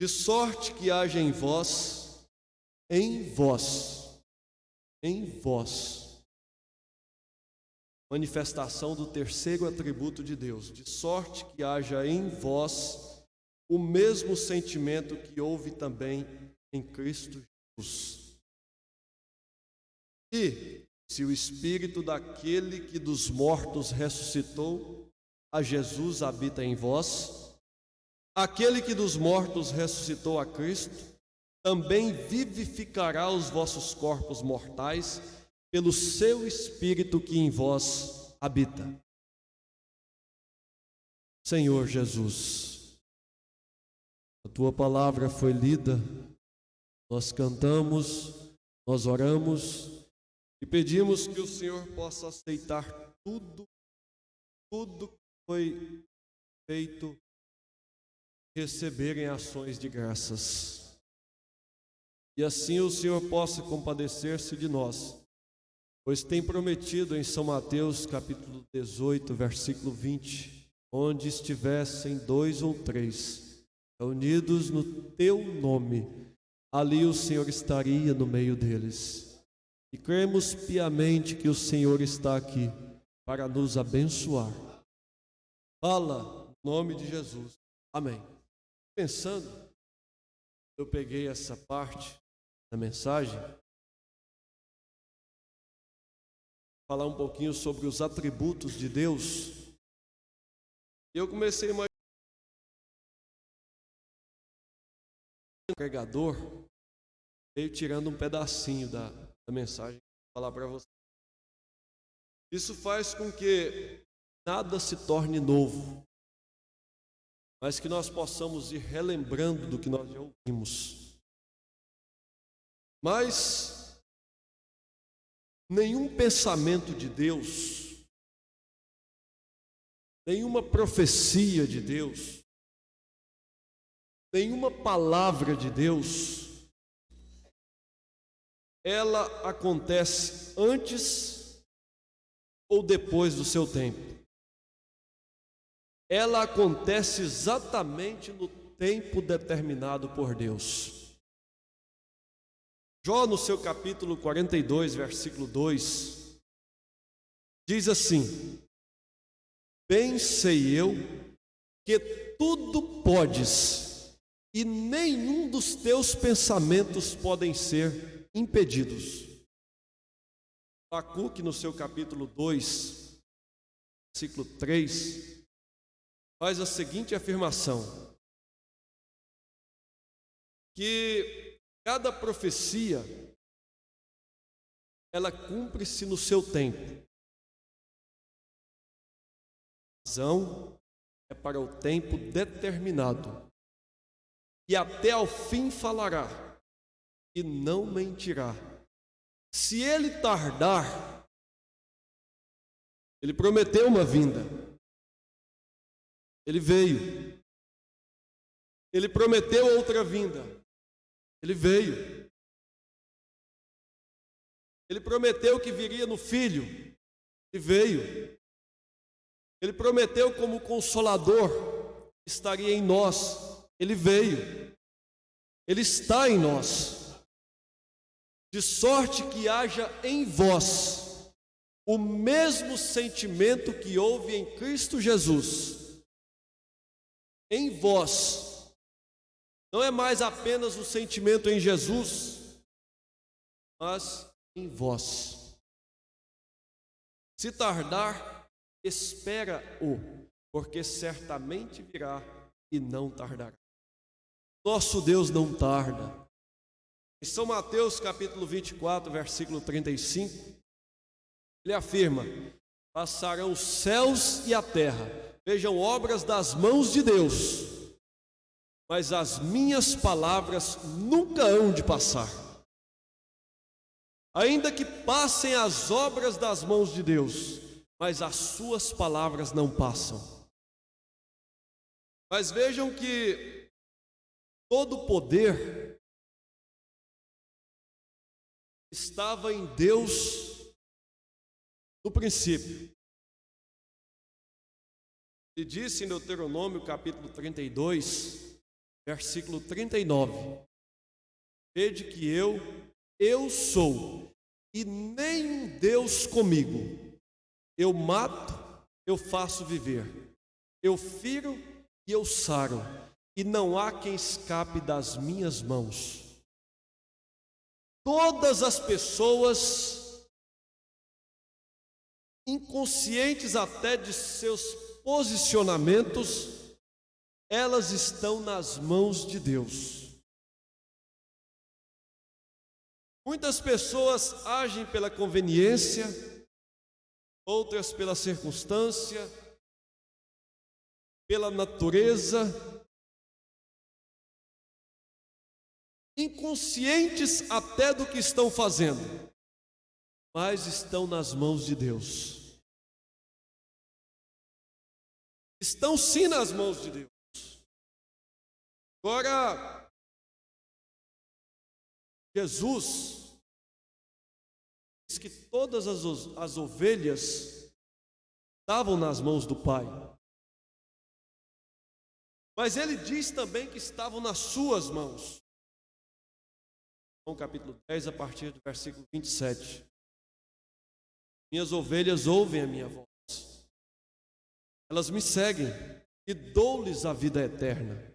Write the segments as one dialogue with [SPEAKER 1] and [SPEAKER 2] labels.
[SPEAKER 1] De sorte que haja em vós, manifestação do terceiro atributo de Deus. De sorte que haja em vós o mesmo sentimento que houve também em Cristo Jesus. E se o Espírito daquele que dos mortos ressuscitou a Jesus habita em vós, aquele que dos mortos ressuscitou a Cristo, também vivificará os vossos corpos mortais pelo seu Espírito que em vós habita. Senhor Jesus, a Tua palavra foi lida, nós cantamos, nós oramos e pedimos que o Senhor possa aceitar tudo que foi feito, receber em ações de graças. E assim o Senhor possa compadecer-se de nós, pois tem prometido em São Mateus capítulo 18, versículo 20, onde estivessem 2 ou 3 reunidos no Teu nome, ali o Senhor estaria no meio deles. E cremos piamente que o Senhor está aqui para nos abençoar. Fala em nome de Jesus. Amém. Pensando, eu peguei essa parte da mensagem, falar um pouquinho sobre os atributos de Deus. E eu comecei a imaginar o pregador veio tirando um pedacinho da mensagem para falar para você. Isso faz com que nada se torne novo, mas que nós possamos ir relembrando do que nós já ouvimos. Mas nenhum pensamento de Deus, nenhuma profecia de Deus, nenhuma palavra de Deus, ela acontece antes ou depois do seu tempo. Ela acontece exatamente no tempo determinado por Deus. Jó, no seu capítulo 42, versículo 2, diz assim: bem sei eu que tudo podes, e nenhum dos teus pensamentos podem ser impedidos. Abacuque, no seu capítulo 2, versículo 3, faz a seguinte afirmação: que cada profecia ela cumpre-se no seu tempo. A visão é para o tempo determinado, e até ao fim falará, e não mentirá. Se ele tardar, ele prometeu uma vinda, ele veio. Ele prometeu outra vinda, ele veio. Ele prometeu que viria no Filho, ele veio. Ele prometeu como Consolador estaria em nós, ele veio. Ele está em nós. De sorte que haja em vós o mesmo sentimento que houve em Cristo Jesus. Em vós. Não é mais apenas o sentimento em Jesus, mas em vós. Se tardar, espera-o, porque certamente virá e não tardará. Nosso Deus não tarda. Em São Mateus capítulo 24, versículo 35, ele afirma: passarão os céus e a terra, vejam obras das mãos de Deus, mas as minhas palavras nunca hão de passar. Ainda que passem as obras das mãos de Deus, mas as suas palavras não passam. Mas vejam que todo o poder estava em Deus no princípio. Ele disse em Deuteronômio capítulo 32, versículo 39. Vede que eu sou, e nenhum Deus comigo. Eu mato, eu faço viver. Eu firo e eu saro, e não há quem escape das minhas mãos. Todas as pessoas, inconscientes até de seus posicionamentos, elas estão nas mãos de Deus. Muitas pessoas agem pela conveniência, outras pela circunstância, pela natureza, inconscientes até do que estão fazendo, mas estão nas mãos de Deus. Estão sim nas mãos de Deus. Agora, Jesus diz que todas as ovelhas estavam nas mãos do Pai. Mas ele diz também que estavam nas suas mãos. João capítulo 10, a partir do versículo 27. Minhas ovelhas ouvem a minha voz. Elas me seguem e dou-lhes a vida eterna.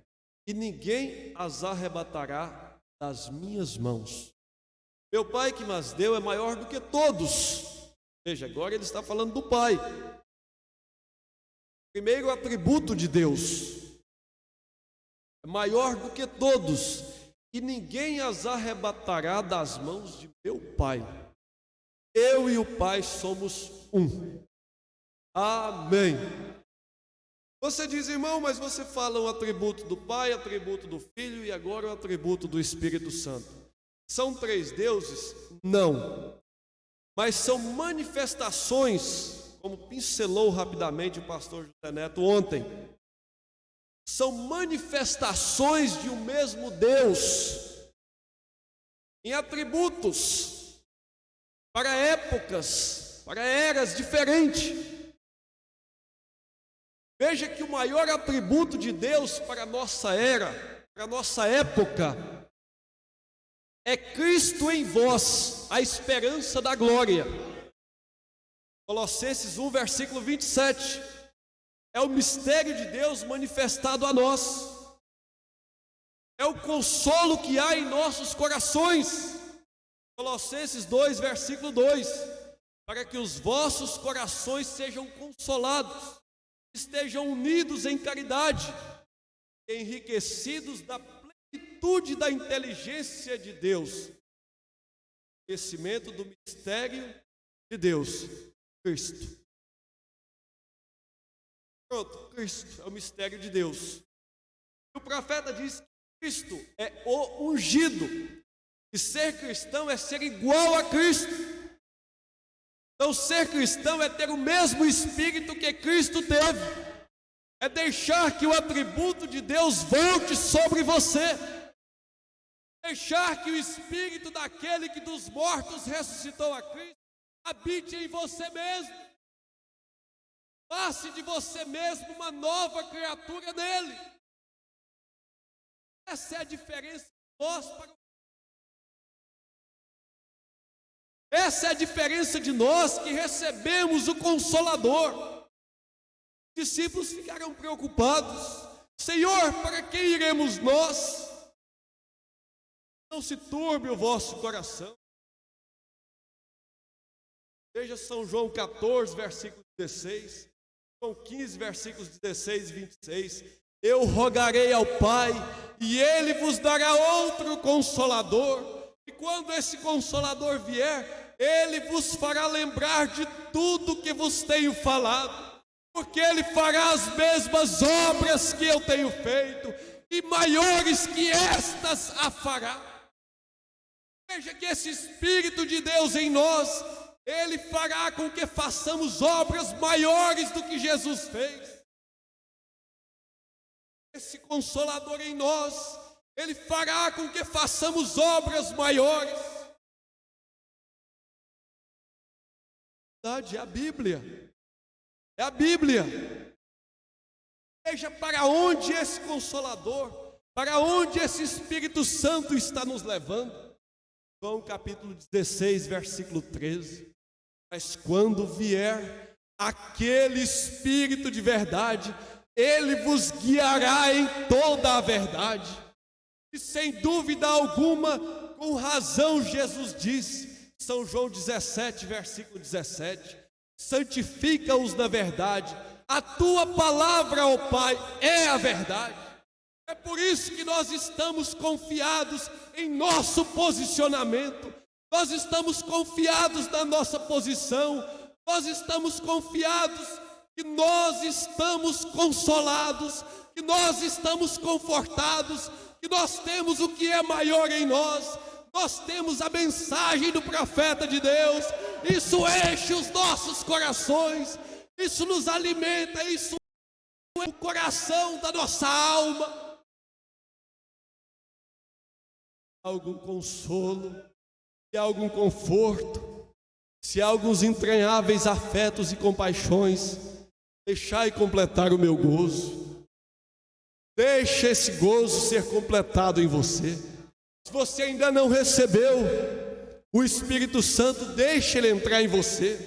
[SPEAKER 1] E ninguém as arrebatará das minhas mãos. Meu Pai que mas deu é maior do que todos. Veja, agora ele está falando do Pai. Primeiro atributo de Deus. É maior do que todos. E ninguém as arrebatará das mãos de meu Pai. Eu e o Pai somos um. Amém. Você diz, irmão, mas você fala o atributo do Pai, atributo do Filho e agora o atributo do Espírito Santo. São três deuses? Não. Mas são manifestações, como pincelou rapidamente o pastor José Neto ontem. São manifestações de um mesmo Deus, em atributos, para épocas, para eras diferentes. Veja que o maior atributo de Deus para a nossa era, para a nossa época, é Cristo em vós, a esperança da glória. Colossenses 1, versículo 27. É o mistério de Deus manifestado a nós. É o consolo que há em nossos corações. Colossenses 2, versículo 2. Para que os vossos corações sejam consolados, estejam unidos em caridade, enriquecidos da plenitude da inteligência de Deus. Conhecimento do mistério de Deus, Cristo. Pronto, Cristo é o mistério de Deus. O profeta diz que Cristo é o ungido. E ser cristão é ser igual a Cristo. Então ser cristão é ter o mesmo Espírito que Cristo teve. É deixar que o atributo de Deus volte sobre você. Deixar que o Espírito daquele que dos mortos ressuscitou a Cristo habite em você mesmo. Faça de você mesmo uma nova criatura nele. Essa é a diferença de nós para o... Essa é a diferença de nós que recebemos o Consolador. Os discípulos ficaram preocupados. Senhor, para quem iremos nós? Não se turbe o vosso coração. Veja São João 14, versículo 16. João 15, versículos 16 e 26. Eu rogarei ao Pai, e Ele vos dará outro Consolador. E quando esse Consolador vier, Ele vos fará lembrar de tudo que vos tenho falado, porque Ele fará as mesmas obras que eu tenho feito, e maiores que estas a fará. Veja que esse Espírito de Deus em nós, Ele fará com que façamos obras maiores do que Jesus fez. Esse Consolador em nós, Ele fará com que façamos obras maiores. É a Bíblia. É a Bíblia. Veja para onde esse Consolador Para onde esse Espírito Santo está nos levando? João capítulo 16, versículo 13. Mas quando vier aquele Espírito de verdade, ele vos guiará em toda a verdade. E sem dúvida alguma, com razão Jesus disse, São João 17, versículo 17, santifica-os na verdade, a tua palavra, ó Pai, é a verdade. É por isso que nós estamos confiados em nosso posicionamento, nós estamos confiados na nossa posição, nós estamos confiados que nós estamos consolados, que nós estamos confortados, que nós temos o que é maior em nós, nós temos a mensagem do profeta de Deus, isso enche os nossos corações, isso nos alimenta, isso é o coração da nossa alma. Há algum consolo, se há algum conforto, se há alguns entranháveis afetos e compaixões, deixai completar o meu gozo. Deixa esse gozo ser completado em você. Se você ainda não recebeu o Espírito Santo, deixe ele entrar em você.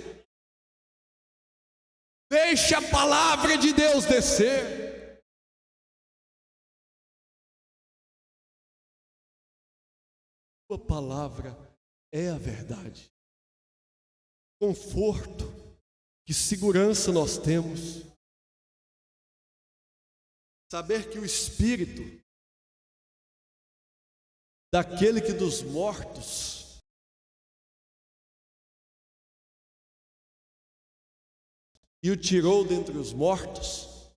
[SPEAKER 1] Deixe a palavra de Deus descer. A palavra é a verdade. Conforto, que segurança nós temos. Saber que o Espírito daquele que dos mortos e o tirou dentre os mortos,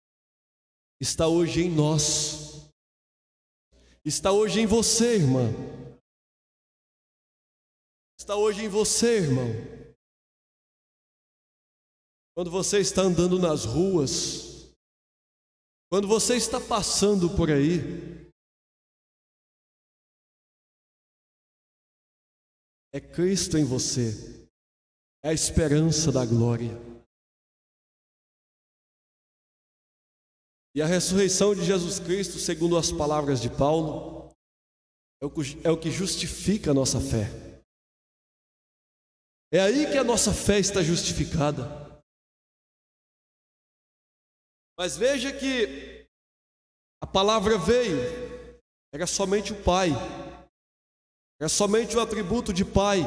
[SPEAKER 1] está hoje em nós, está hoje em você, irmã, está hoje em você, irmão. Quando você está andando nas ruas, quando você está passando por aí, é Cristo em você, é a esperança da glória. E a ressurreição de Jesus Cristo, segundo as palavras de Paulo, é o que justifica a nossa fé. É aí que a nossa fé está justificada. Mas veja que a palavra veio, era somente o Pai, era somente o atributo de Pai.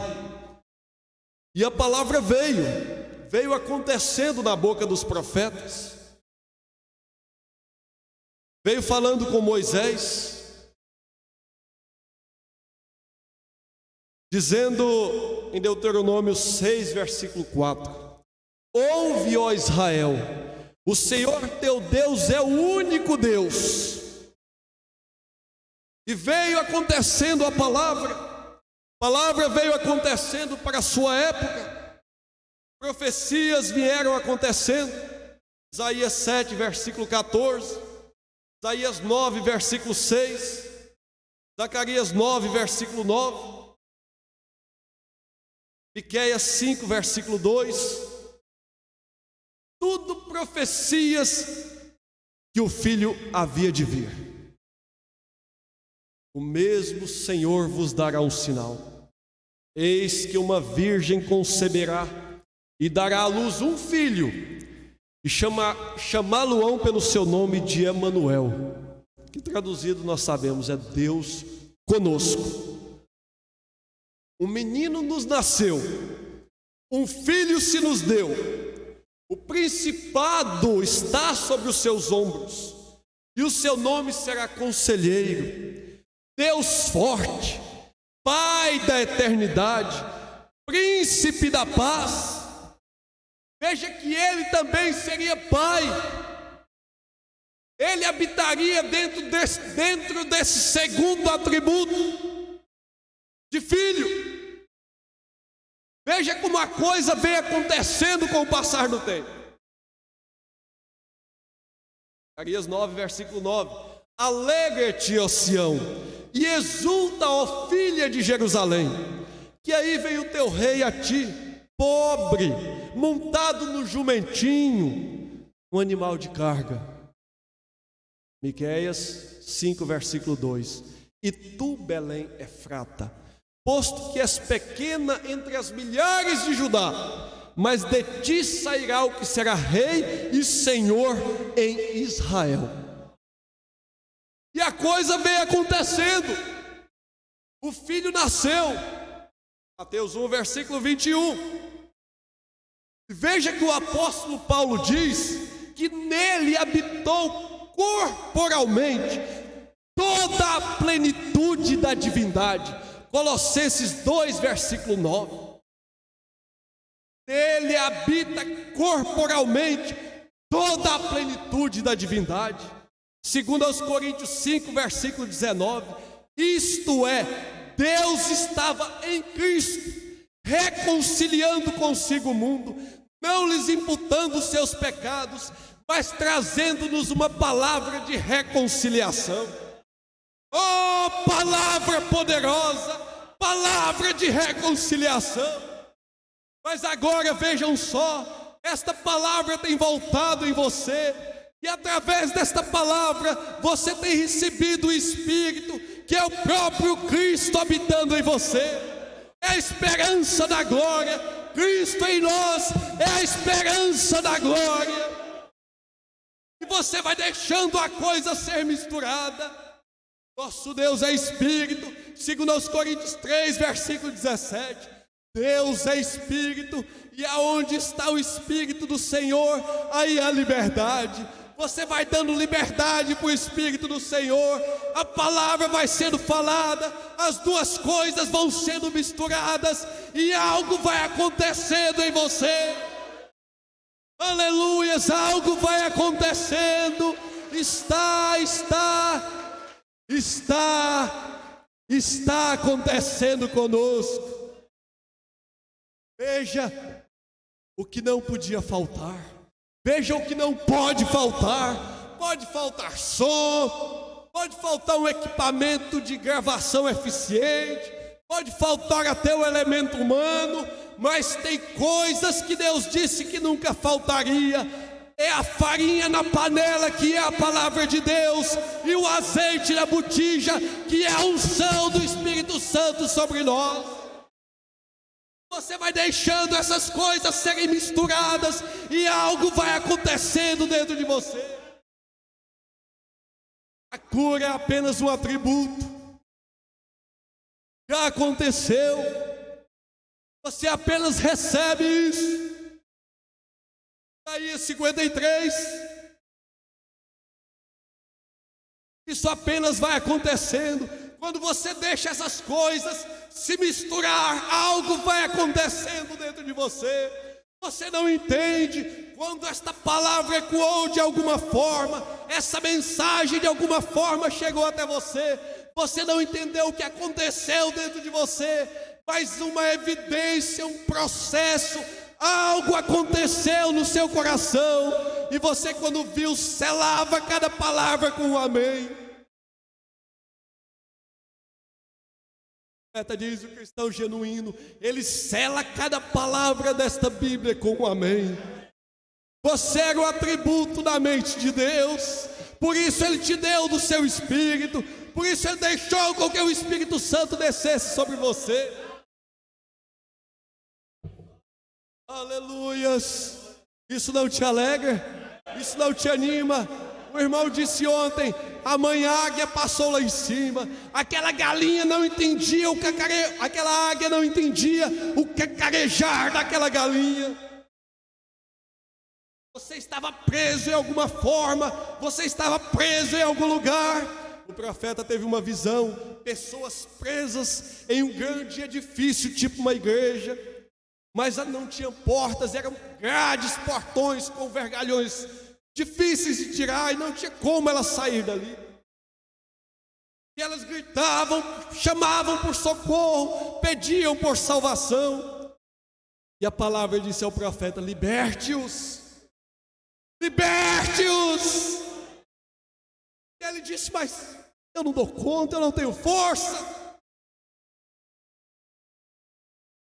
[SPEAKER 1] E a palavra veio acontecendo na boca dos profetas. Veio falando com Moisés, dizendo em Deuteronômio 6, versículo 4: ouve, ó Israel, o Senhor teu Deus é o único Deus. E veio acontecendo a palavra veio acontecendo para a sua época, profecias vieram acontecendo. Isaías 7, versículo 14, Isaías 9, versículo 6, Zacarias 9, versículo 9, Miqueias 5, versículo 2, tudo profecias que o Filho havia de vir. O mesmo Senhor vos dará um sinal. Eis que uma virgem conceberá e dará à luz um filho, e chamá-lo-ão pelo seu nome de Emanuel, que traduzido nós sabemos é Deus conosco. Um menino nos nasceu, um filho se nos deu, o principado está sobre os seus ombros, e o seu nome será Conselheiro, Deus forte, Pai da eternidade, Príncipe da paz. Veja que ele também seria Pai, ele habitaria dentro desse segundo atributo de Filho. Veja como a coisa vem acontecendo com o passar do tempo. Zacarias 9, versículo 9: alegra-te, ó Sião, e exulta, ó filha de Jerusalém, que aí vem o teu rei a ti, pobre, montado no jumentinho, um animal de carga. Miqueias 5, versículo 2: E tu, Belém Efrata, posto que és pequena entre as milhares de Judá, mas de ti sairá o que será rei e senhor em Israel. E a coisa vem acontecendo. O filho nasceu. Mateus 1, versículo 21. Veja que o apóstolo Paulo diz que nele habitou corporalmente toda a plenitude da divindade. Colossenses 2, versículo 9. Nele habita corporalmente toda a plenitude da divindade. Segundo aos Coríntios 5, versículo 19. Isto é, Deus estava em Cristo, reconciliando consigo o mundo, não lhes imputando os seus pecados, mas trazendo-nos uma palavra de reconciliação. Oh, palavra poderosa, palavra de reconciliação. Mas agora vejam só, esta palavra tem voltado em você, e através desta palavra você tem recebido o Espírito, que é o próprio Cristo habitando em você. É a esperança da glória. Cristo em nós é a esperança da glória. E você vai deixando a coisa ser misturada. Nosso Deus é Espírito. Segundo aos Coríntios 3, versículo 17. Deus é Espírito, e aonde está o Espírito do Senhor, aí há liberdade. Você vai dando liberdade para o Espírito do Senhor, a palavra vai sendo falada, as duas coisas vão sendo misturadas, e algo vai acontecendo em você. Aleluias, algo vai acontecendo. Está acontecendo conosco. Veja o que não podia faltar. Veja o que não pode faltar. Pode faltar som, pode faltar um equipamento de gravação eficiente, pode faltar até o elemento humano, mas tem coisas que Deus disse que nunca faltaria. É a farinha na panela, que é a palavra de Deus, e o azeite na botija, que é a unção do Espírito Santo sobre nós. Você vai deixando essas coisas serem misturadas, e algo vai acontecendo dentro de você. A cura é apenas um atributo. Já aconteceu. Você apenas recebe isso. Isaías 53. Isso apenas vai acontecendo. Quando você deixa essas coisas se misturar, algo vai acontecendo dentro de você. Você não entende. Quando esta palavra ecoou de alguma forma, essa mensagem de alguma forma chegou até você, você não entendeu o que aconteceu dentro de você, mas uma evidência, um processo, algo aconteceu no seu coração, e você, quando viu, selava cada palavra com um amém. Diz o cristão genuíno, ele sela cada palavra desta Bíblia com um amém. Você era o atributo da mente de Deus, por isso Ele te deu do seu Espírito, por isso Ele deixou com que o Espírito Santo descesse sobre você. Aleluias. Isso não te alegra? Isso não te anima? O irmão disse ontem, a mãe águia passou lá em cima, aquela galinha não entendia aquela águia não entendia o cacarejar daquela galinha. Você estava preso em alguma forma, você estava preso em algum lugar. O profeta teve uma visão, pessoas presas em um grande edifício, tipo uma igreja, mas não tinham portas, eram grades, portões com vergalhões difíceis de tirar, e não tinha como elas sair dali. E elas gritavam, chamavam por socorro, pediam por salvação. E a palavra disse ao profeta: liberte-os, liberte-os. E ele disse: mas eu não dou conta, eu não tenho força.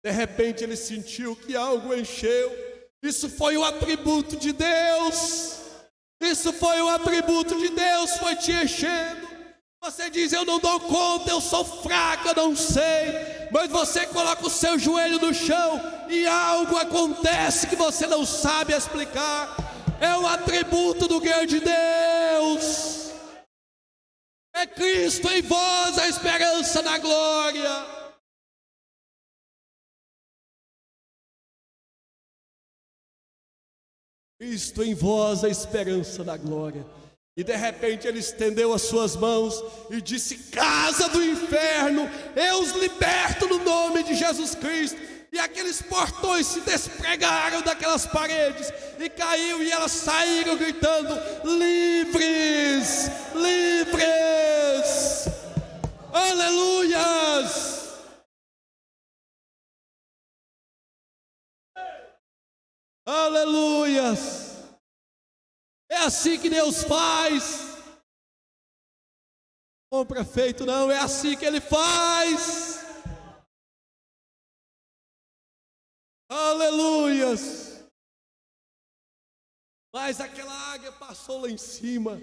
[SPEAKER 1] De repente ele sentiu que algo encheu. Isso foi o atributo de Deus. Isso foi o atributo de Deus, foi te enchendo. Você diz: eu não dou conta, eu sou fraco, eu não sei. Mas você coloca o seu joelho no chão e algo acontece que você não sabe explicar. É o atributo do grande Deus. É Cristo em vós, a esperança da glória. Cristo em vós, a esperança da glória. E de repente ele estendeu as suas mãos e disse: casa do inferno, eu os liberto no nome de Jesus Cristo. E aqueles portões se despregaram daquelas paredes e caiu, e elas saíram gritando: livres, livres, aleluias. Aleluias. É assim que Deus faz. Bom prefeito, não, é assim que Ele faz. Aleluias. Mas aquela águia passou lá em cima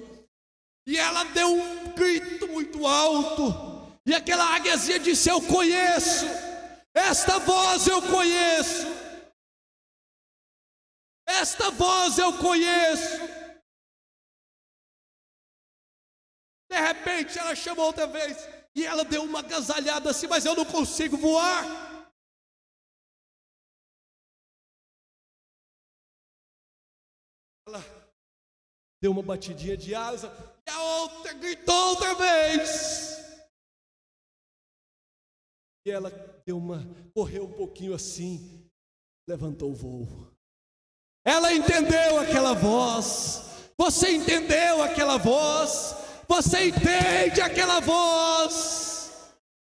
[SPEAKER 1] e ela deu um grito muito alto. E aquela águiazinha disse: eu conheço, esta voz eu conheço, esta voz eu conheço. De repente ela chamou outra vez e ela deu uma agasalhada assim: mas eu não consigo voar. Ela deu uma batidinha de asa e a outra gritou outra vez. E ela correu um pouquinho assim, levantou o voo. Ela entendeu aquela voz. Você entendeu aquela voz? Você entende aquela voz?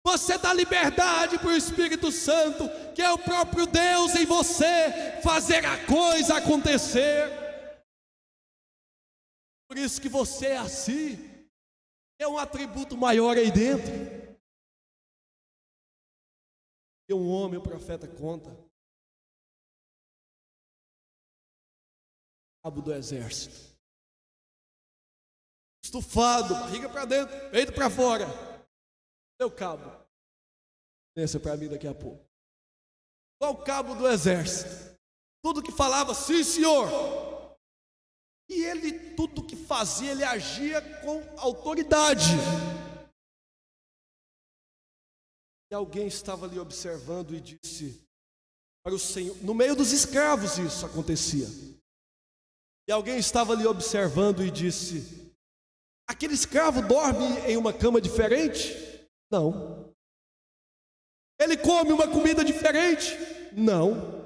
[SPEAKER 1] Você dá liberdade para o Espírito Santo, que é o próprio Deus em você, fazer a coisa acontecer. Por isso que você é assim. É um atributo maior aí dentro. E um homem, o profeta conta, cabo do exército, estufado, barriga para dentro, peito para fora. Seu cabo, pensa para mim daqui a pouco. Qual cabo do exército? Tudo que falava: sim, senhor. E ele, tudo que fazia, ele agia com autoridade. E alguém estava ali observando e disse para o Senhor, no meio dos escravos isso acontecia. E alguém estava ali observando e disse: aquele escravo dorme em uma cama diferente? Não. Ele come uma comida diferente? Não.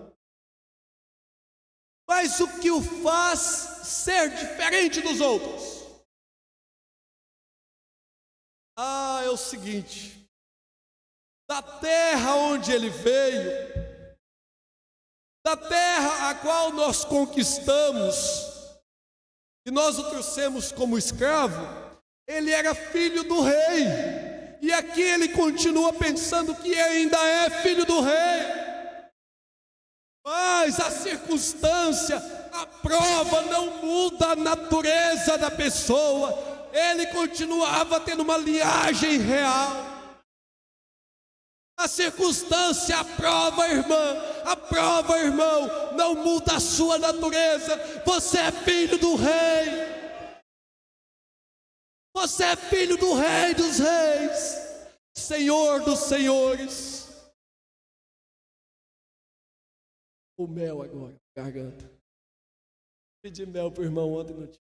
[SPEAKER 1] Mas o que o faz ser diferente dos outros? É o seguinte: da terra onde ele veio, da terra a qual nós conquistamos, e nós o trouxemos como escravo, ele era filho do rei, e aqui ele continua pensando que ainda é filho do rei. Mas a circunstância, a prova não muda a natureza da pessoa. Ele continuava tendo uma linhagem real. A circunstância, a prova, irmão, não muda a sua natureza. Você é filho do rei. Você é filho do rei dos reis, Senhor dos senhores. O mel agora, garganta. Pedi mel para o irmão ontem, não tinha.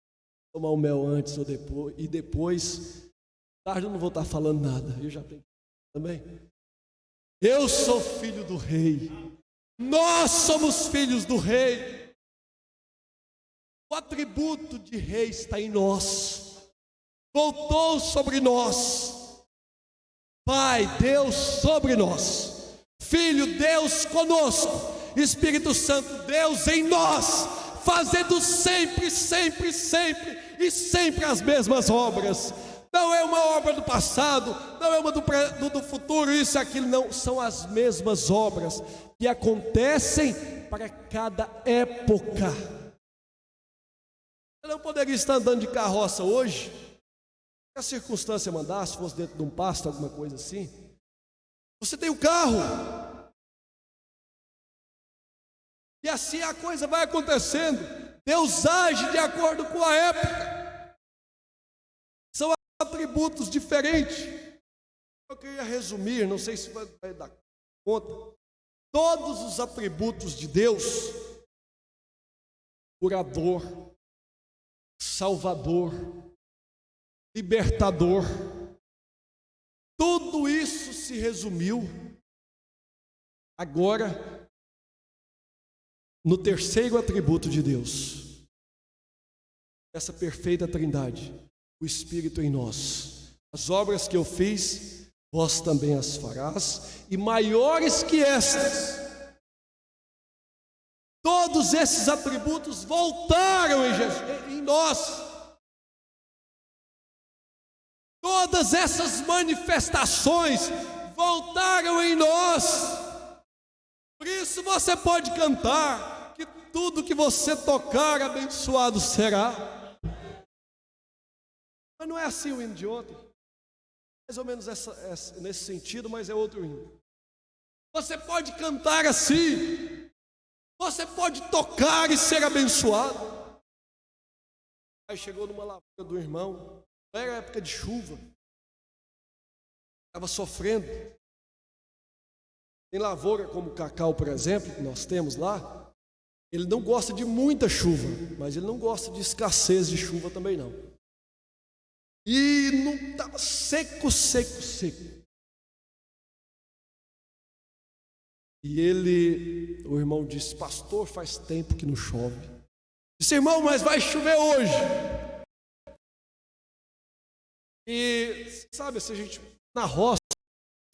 [SPEAKER 1] Tomar o mel antes ou depois. E depois, tarde eu não vou estar falando nada. Eu já tenho também. Eu sou filho do rei. Nós somos filhos do rei. O atributo de rei está em nós. Voltou sobre nós. Pai, Deus sobre nós. Filho, Deus conosco. Espírito Santo, Deus em nós, fazendo sempre e sempre as mesmas obras. Não é uma obra do passado, não é uma do futuro, isso e aquilo, não. São as mesmas obras que acontecem para cada época. Você não poderia estar andando de carroça hoje Se a circunstância mandasse, fosse dentro de um pasto, alguma coisa assim, você tem o carro. E assim a coisa vai acontecendo. Deus age de acordo com a época. São atributos diferentes. Eu queria resumir, não sei se vai dar conta. Todos os atributos de Deus: curador, salvador, libertador. Tudo isso se resumiu agora no terceiro atributo de Deus, essa perfeita trindade, o Espírito em nós. As obras que eu fiz, vós também as farás, e maiores que estas. Todos esses atributos voltaram em nós. Todas essas manifestações voltaram em nós. Por isso você pode cantar que tudo que você tocar, abençoado será. Mas não é assim o hino de ontem. Mais ou menos nesse sentido, mas é outro hino. Você pode cantar assim. Você pode tocar e ser abençoado. Aí chegou numa lavoura do irmão. Não era época de chuva. Estava sofrendo. Tem lavoura como o cacau, por exemplo, que nós temos lá. Ele não gosta de muita chuva, mas ele não gosta de escassez de chuva também não. E não estava seco. E o irmão disse: pastor, faz tempo que não chove. Disse: irmão, mas vai chover hoje. E sabe, se a gente na roça,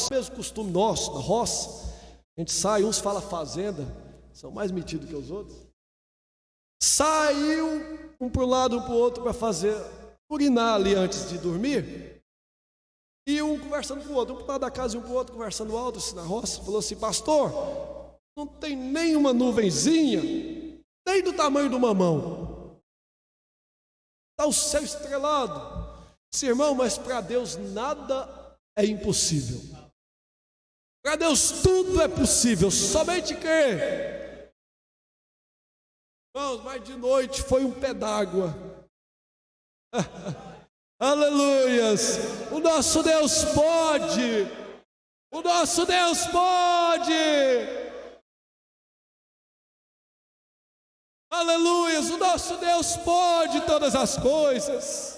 [SPEAKER 1] mesmo costume nosso, na roça, a gente sai, uns falam fazenda, são mais metidos que os outros. Saiu um para um lado, um para o outro para fazer urinar ali antes de dormir. E um conversando com o outro, um para o lado da casa e um para o outro conversando alto assim, na roça. Falou assim: pastor, não tem nenhuma nuvenzinha, nem do tamanho de uma mão. Está o céu estrelado. Disse: irmão, mas para Deus nada é impossível. Para Deus tudo é possível, somente crer. Irmãos, mas de noite foi um pé d'água. Aleluias! O nosso Deus pode! O nosso Deus pode! Aleluias! O nosso Deus pode todas as coisas.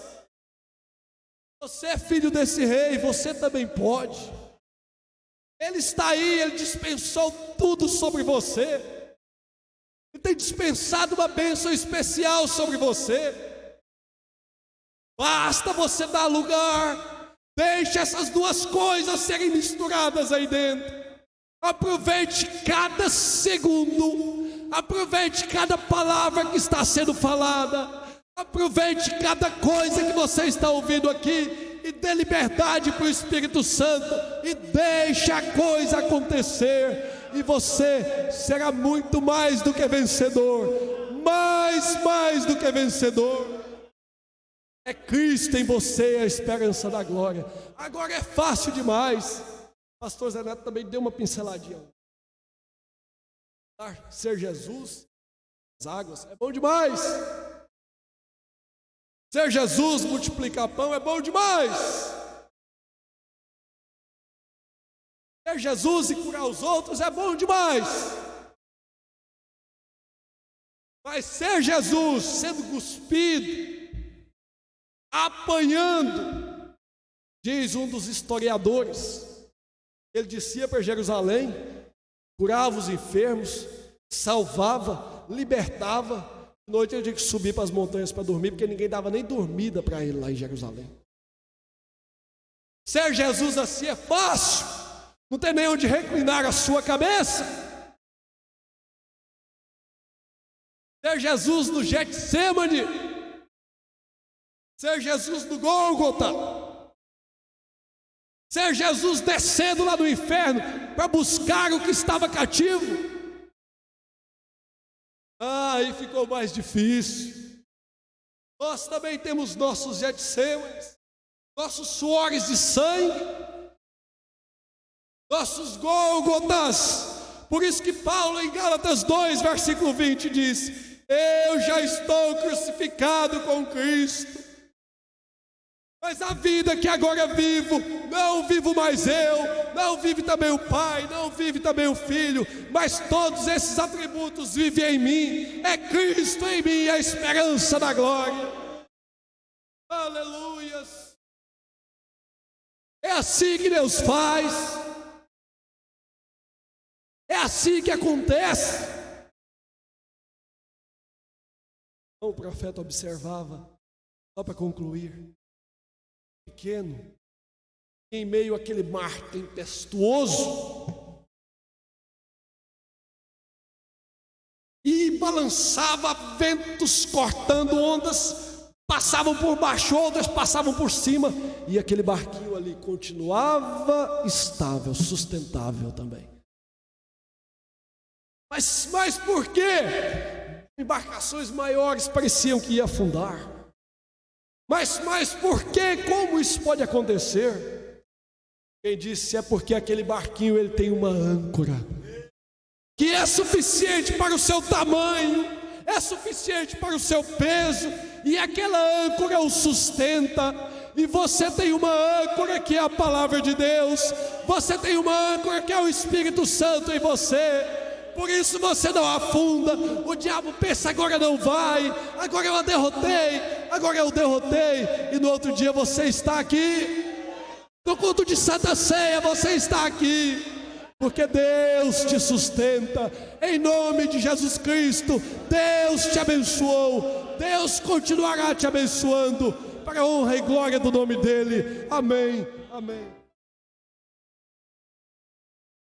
[SPEAKER 1] Você é filho desse rei, você também pode. Ele está aí, ele dispensou tudo sobre você. Ele tem dispensado uma bênção especial sobre você. Basta você dar lugar. Deixe essas duas coisas serem misturadas aí dentro. Aproveite cada segundo. Aproveite cada palavra que está sendo falada. Aproveite cada coisa que você está ouvindo aqui. E dê liberdade para o Espírito Santo. E deixe a coisa acontecer. E você será muito mais do que vencedor. Mais do que vencedor. É Cristo em você, a esperança da glória. Agora é fácil demais. O pastor Zé Neto também deu uma pinceladinha. Ser Jesus, as águas, é bom demais. Ser Jesus, multiplicar pão, é bom demais. Ser Jesus e curar os outros é bom demais. Mas ser Jesus sendo cuspido, apanhando, diz um dos historiadores, ele descia para Jerusalém, curava os enfermos, salvava, libertava. De noite ele tinha que subir para as montanhas para dormir, porque ninguém dava nem dormida para ele lá em Jerusalém. Ser Jesus assim é fácil, não tem nem onde reclinar a sua cabeça. Ser Jesus no Getsemane, ser Jesus no Gólgota, ser Jesus descendo lá do inferno para buscar o que estava cativo. Aí ficou mais difícil. Nós também temos nossos Getsemanes, nossos suores de sangue, nossos Gólgotas. Por isso que Paulo, em Gálatas 2, versículo 20, diz: eu já estou crucificado com Cristo, mas a vida que agora vivo, não vivo mais eu, não vive também o Pai, não vive também o Filho, mas todos esses atributos vivem em mim. É Cristo em mim, a esperança da glória. Aleluias. É assim que Deus faz, é assim que acontece. O profeta observava, só para concluir, pequeno, em meio àquele mar tempestuoso, e balançava ventos cortando ondas, passavam por baixo, outras passavam por cima, e aquele barquinho ali continuava estável, sustentável também. Mas por quê? Embarcações maiores pareciam que iam afundar. Mas por quê? Como isso pode acontecer? Quem disse é porque aquele barquinho ele tem uma âncora que é suficiente para o seu tamanho, é suficiente para o seu peso, e aquela âncora o sustenta. E você tem uma âncora que é a palavra de Deus, você tem uma âncora que é o Espírito Santo em você. Por isso você não afunda. O diabo pensa: agora não vai, agora eu a derrotei, agora eu derrotei. E no outro dia você está aqui, no culto de Santa Ceia você está aqui, porque Deus te sustenta. Em nome de Jesus Cristo, Deus te abençoou, Deus continuará te abençoando, para a honra e glória do nome dEle. Amém, amém.